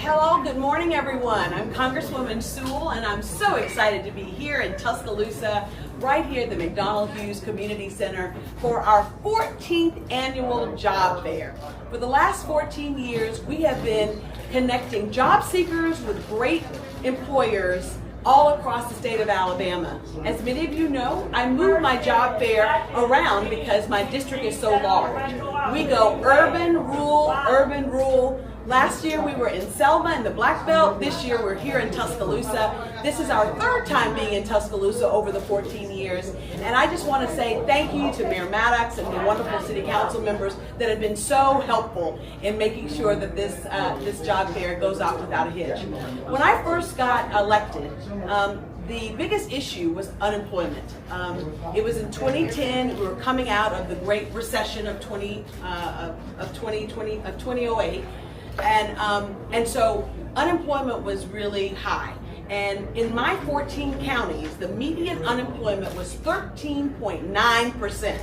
Hello, good morning everyone. I'm Congresswoman Sewell and I'm so excited to be here in Tuscaloosa, right here at the McDonald Hughes Community Center for our 14th annual job fair. For the last 14 years, we have been connecting job seekers with great employers all across the state of Alabama. As many of you know, I move my job fair around because my district is so large. We go urban, rural. Last year we were in Selma in the Black Belt. This year we're here in Tuscaloosa. This is our third time being in Tuscaloosa over the 14 years. And I just want to say thank you to Mayor Maddox and the wonderful city council members that have been so helpful in making sure that this job fair goes out without a hitch. When I first got elected, the biggest issue was unemployment. It was in 2010. We were coming out of the Great Recession of 2008. And so unemployment was really high. And in my 14 counties, the median unemployment was 13.9%.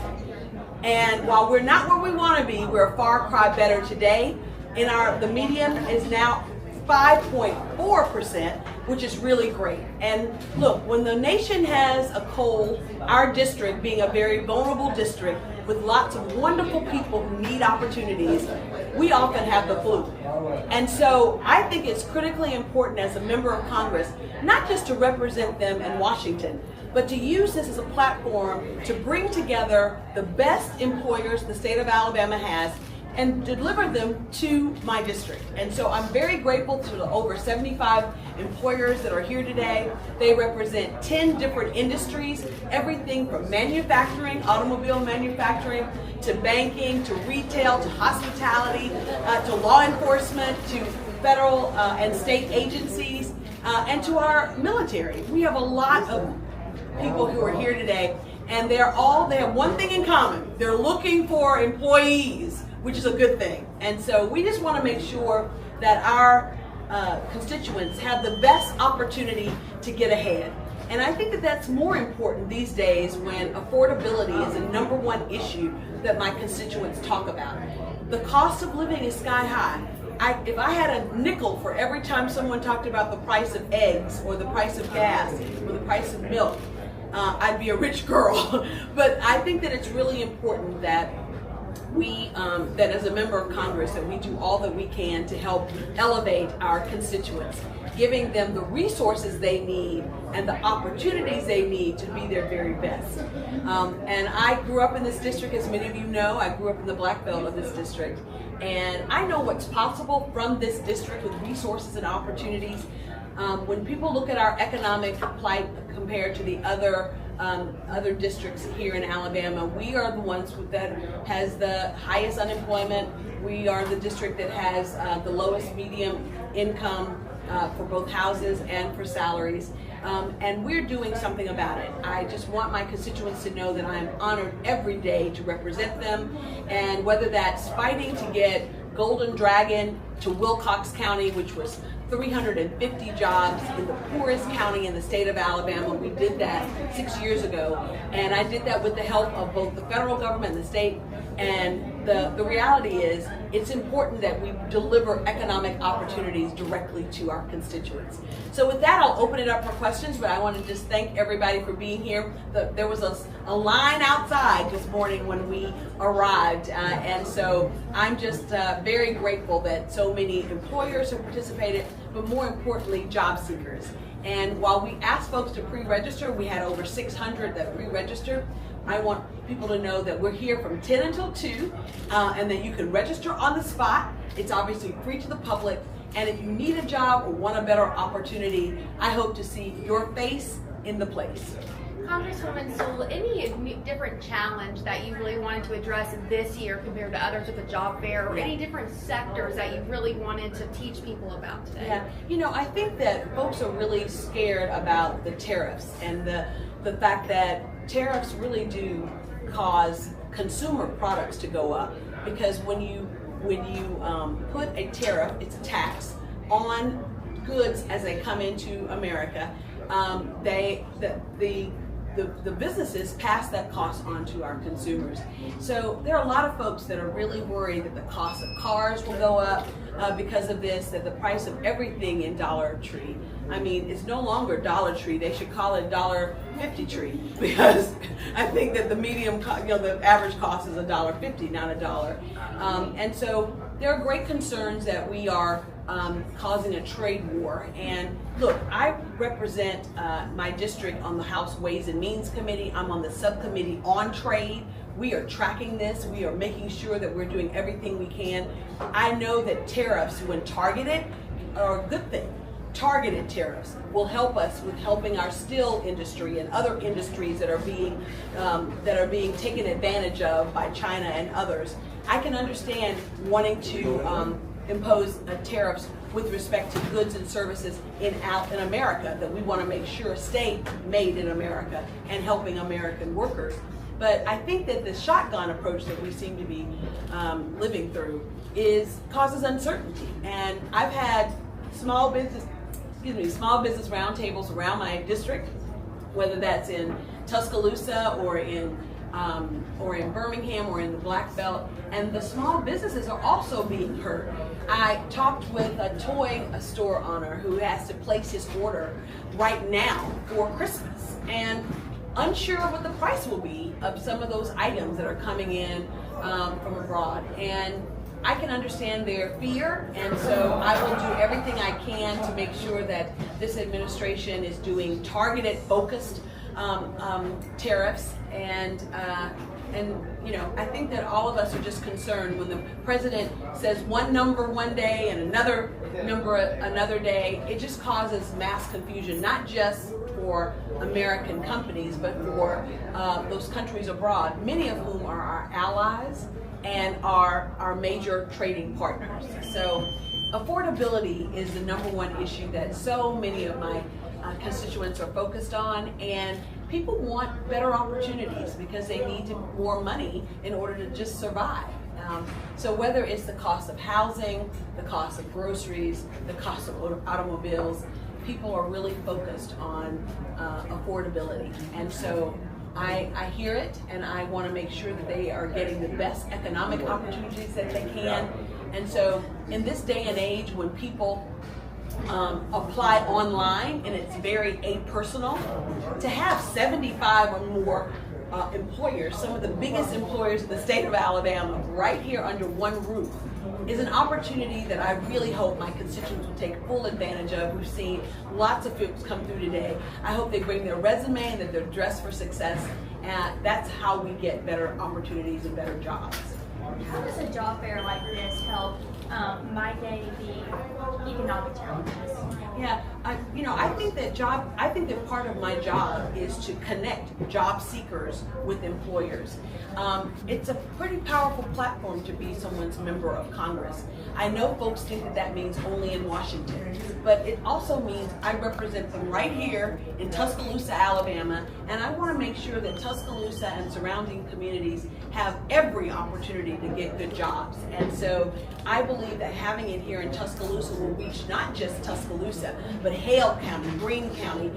And while we're not where we want to be, we're a far cry better today. The median is now 5.4%, which is really great. And look, when the nation has a cold, our district being a very vulnerable district with lots of wonderful people who need opportunities, we often have the flu. And so I think it's critically important as a member of Congress, not just to represent them in Washington, but to use this as a platform to bring together the best employers the state of Alabama has and deliver them to my district. And so I'm very grateful to the over 75 employers that are here today. They represent 10 different industries, everything from manufacturing, automobile manufacturing, to banking, to retail, to hospitality, to law enforcement, to federal and state agencies, and to our military. We have a lot of people who are here today, and they have one thing in common. They're looking for employees, which is a good thing. And so we just want to make sure that our constituents have the best opportunity to get ahead. And I think that that's more important these days when affordability is a #1 issue that my constituents talk about. The cost of living is sky high. If I had a nickel for every time someone talked about the price of eggs or the price of gas or the price of milk, I'd be a rich girl. But I think that it's really important that that as a member of Congress, that we do all that we can to help elevate our constituents, giving them the resources they need and the opportunities they need to be their very best. And I grew up in this district, as many of you know. I grew up in the Black Belt of this district, and I know what's possible from this district with resources and opportunities. When people look at our economic plight compared to the other districts here in Alabama, we are the ones that has the highest unemployment. We are the district that has the lowest median income for both houses and for salaries. And we're doing something about it. I just want my constituents to know that I'm honored every day to represent them, and whether that's fighting to get Golden Dragon to Wilcox County, which was 350 jobs in the poorest county in the state of Alabama. We did that 6 years ago, and I did that with the help of both the federal government and the state. And the reality is, it's important that we deliver economic opportunities directly to our constituents. So with that, I'll open it up for questions, but I want to just thank everybody for being here. There was a line outside this morning when we arrived, and so I'm just very grateful that so many employers have participated, but more importantly, job seekers. And while we asked folks to pre-register, we had over 600 that pre-registered. I want people to know that we're here from 10 until 2, and that you can register on the spot. It's obviously free to the public. And if you need a job or want a better opportunity, I hope to see your face in the place. Congresswoman Sewell, any different challenge that you really wanted to address this year compared to others at the job fair, or any different sectors that you really wanted to teach people about today? Yeah, you know, I think that folks are really scared about the tariffs and the fact that tariffs really do cause consumer products to go up, because when you put a tariff, it's a tax on goods as they come into America. The the businesses pass that cost on to our consumers. So there are a lot of folks that are really worried that the cost of cars will go up because of this, that the price of everything in Dollar Tree, I mean, it's no longer Dollar Tree. They should call it $1.50 Tree, because I think that the the average cost is $1.50, not $1. And so there are great concerns that we are causing a trade war. And look, I represent my district on the House Ways and Means Committee. I'm on the subcommittee on trade. We are tracking this. We are making sure that we're doing everything we can. I know that tariffs, when targeted, are a good thing. Targeted tariffs will help us with helping our steel industry and other industries that are being taken advantage of by China and others. I can understand wanting to impose tariffs with respect to goods and services in America that we want to make sure stay made in America and helping American workers. But I think that the shotgun approach that we seem to be living through causes uncertainty. And I've had small business roundtables around my district, whether that's in Tuscaloosa or in Birmingham or in the Black Belt, and the small businesses are also being hurt. I talked with a toy store owner who has to place his order right now for Christmas, and unsure what the price will be of some of those items that are coming in from abroad. And I can understand their fear, and so I will do everything I can to make sure that this administration is doing targeted, focused tariffs, and I think that all of us are just concerned when the president says one number one day and another number another day. It just causes mass confusion, not just for American companies, but for those countries abroad, many of whom are our allies and are our major trading partners. So affordability is the number one issue that so many of my constituents are focused on, and people want better opportunities because they need more money in order to just survive. So whether it's the cost of housing, the cost of groceries, the cost of automobiles, people are really focused on affordability. And so I hear it, and I want to make sure that they are getting the best economic opportunities that they can. And so in this day and age when people apply online and it's very apersonal, to have 75 or more employers, some of the biggest employers in the state of Alabama, right here under one roof, is an opportunity that I really hope my constituents will take full advantage of. We've seen lots of folks come through today. I hope they bring their resume and that they're dressed for success, and that's how we get better opportunities and better jobs. How does a job fair like this help mitigate the economic challenges? Yeah, I think that part of my job is to connect job seekers with employers. It's a pretty powerful platform to be someone's member of Congress. I know folks think that that means only in Washington, but it also means I represent them right here in Tuscaloosa, Alabama, and I want to make sure that Tuscaloosa and surrounding communities have every opportunity to get good jobs. And so I believe that having it here in Tuscaloosa will reach not just Tuscaloosa, but Hale County, Greene County,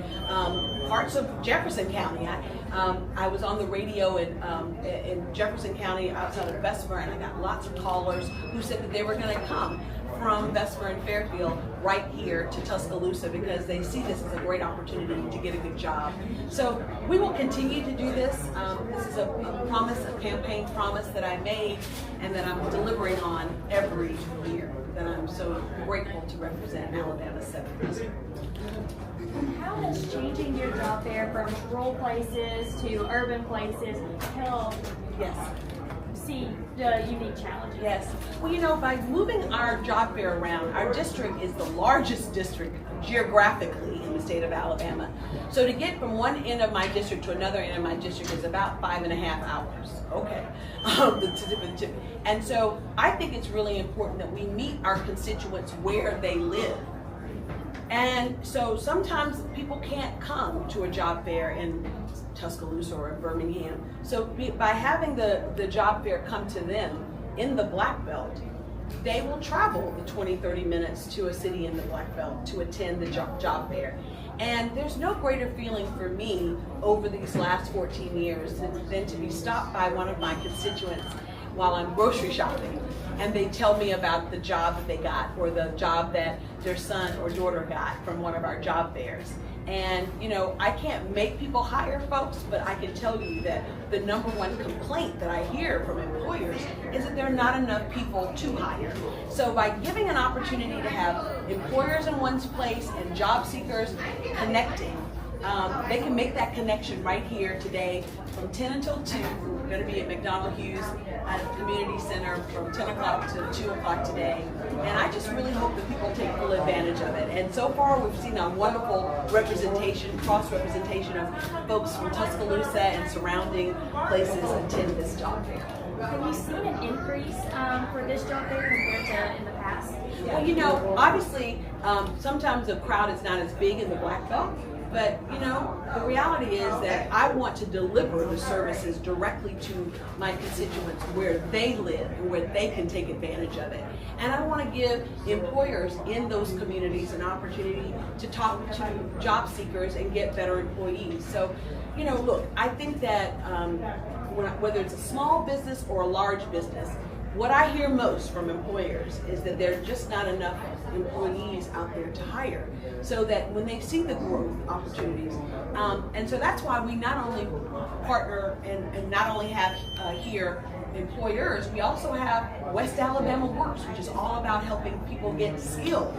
parts of Jefferson County. I was on the radio in Jefferson County outside of Bessemer, and I got lots of callers who said that they were going to come from Bessemer and Fairfield right here to Tuscaloosa because they see this as a great opportunity to get a good job. So we will continue to do this. This is a promise, a campaign promise that I made and that I'm delivering on every year, that I'm so grateful to represent Alabama's 7th district. How does changing your job fair from rural places to urban places help see the unique challenges? Yes. Well, by moving our job fair around, our district is the largest district geographically in the state of Alabama. So to get from one end of my district to another end of my district is about 5.5 hours. Okay. And so I think it's really important that we meet our constituents where they live. And so sometimes people can't come to a job fair in Tuscaloosa or in Birmingham. So by having the job fair come to them in the Black Belt, they will travel the 20-30 minutes to a city in the Black Belt to attend the job fair. And there's no greater feeling for me over these last 14 years than to be stopped by one of my constituents while I'm grocery shopping, and they tell me about the job that they got or the job that their son or daughter got from one of our job fairs. And you know, I can't make people hire folks, but I can tell you that the number one complaint that I hear from employers is that there are not enough people to hire. So by giving an opportunity to have employers in one place and job seekers connecting, they can make that connection right here today from 10 until 2. We're going to be at McDonald Hughes at the Community Center from 10 o'clock to 2 o'clock today. And I just really hope that people take full advantage of it. And so far we've seen a wonderful representation, cross-representation of folks from Tuscaloosa and surrounding places attend this job fair. Have you seen an increase for this job fair compared to in the past? Well, you know, obviously sometimes the crowd is not as big in the Black Belt. But you know, the reality is that I want to deliver the services directly to my constituents where they live and where they can take advantage of it. And I want to give employers in those communities an opportunity to talk to job seekers and get better employees. So, you know, look, I think that whether it's a small business or a large business, what I hear most from employers is that there are just not enough employees out there to hire, so that when they see the growth opportunities, and so that's why we not only partner and not only have here employers, we also have West Alabama Works, which is all about helping people get skills,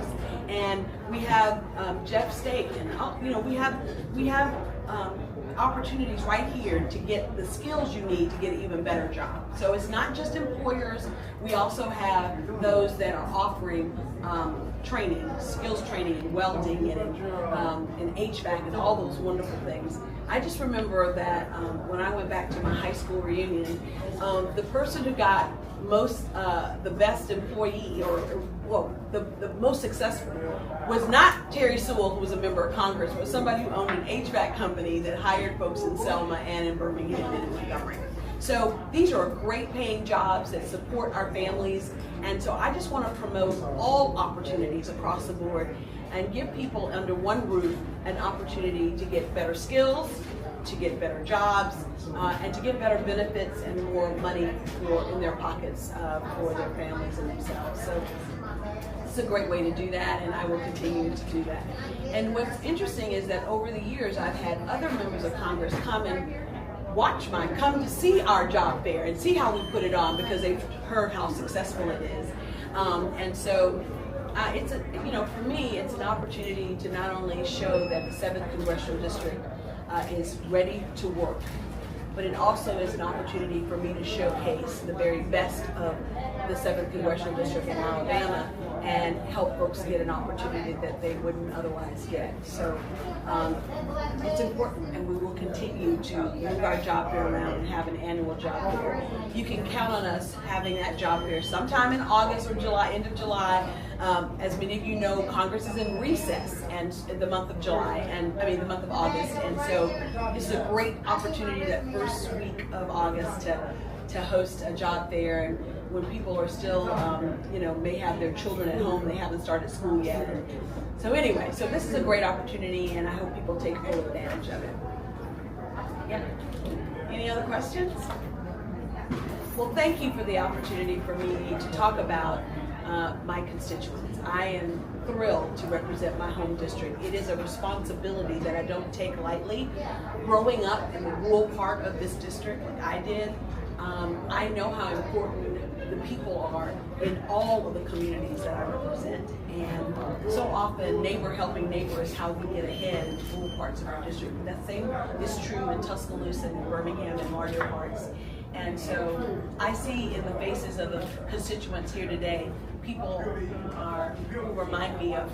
and we have Jeff State, and you know, we have opportunities right here to get the skills you need to get an even better job. So it's not just employers, we also have those that are offering training, skills training in welding and in HVAC and all those wonderful things. I just remember that when I went back to my high school reunion, the person who got the best employee, the most successful, was not Terri Sewell, who was a member of Congress, but somebody who owned an HVAC company that hired folks in Selma and in Birmingham and in Montgomery. So these are great paying jobs that support our families, and so I just want to promote all opportunities across the board and give people under one roof an opportunity to get better skills, to get better jobs, and to get better benefits and more money in their pockets for their families and themselves. So it's a great way to do that, and I will continue to do that. And what's interesting is that over the years I've had other members of Congress come and come to see our job fair and see how we put it on because they've heard how successful it is. And so it's for me, it's an opportunity to not only show that the 7th Congressional District is ready to work, but it also is an opportunity for me to showcase the very best of the 7th Congressional District in Alabama and help folks get an opportunity that they wouldn't otherwise get. So it's important, and we will continue to move our job fair around and have an annual job fair. You can count on us having that job fair sometime in August or July, end of July. As many of you know, Congress is in recess and the month of the month of August, and so this is a great opportunity that first week of August to host a job fair, and when people are still, may have their children at home, they haven't started school yet. So anyway, so this is a great opportunity, and I hope people take full advantage of it. Yeah. Any other questions? Well, thank you for the opportunity for me to talk about my constituents. I am thrilled to represent my home district. It is a responsibility that I don't take lightly. Growing up in the rural part of this district like I did, I know how important the people are in all of the communities that I represent. And so often neighbor helping neighbor is how we get ahead in rural parts of our district. And that same is true in Tuscaloosa and Birmingham and larger parts. And so I see in the faces of the constituents here today, people who remind me of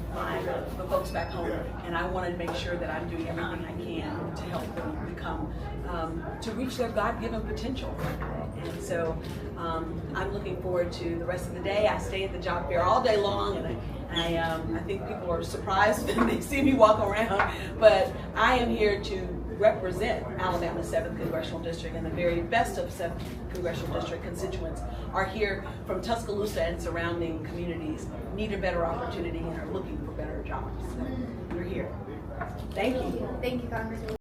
the folks back home, and I want to make sure that I'm doing everything I can to help them to reach their God-given potential. And so I'm looking forward to the rest of the day. I stay at the job fair all day long, and I think people are surprised when they see me walk around, but I am here to represent Alabama's 7th Congressional District, and the very best of 7th Congressional District constituents are here from Tuscaloosa and surrounding communities, need a better opportunity and are looking for better jobs. So we're here. Thank you. Thank you, Congresswoman.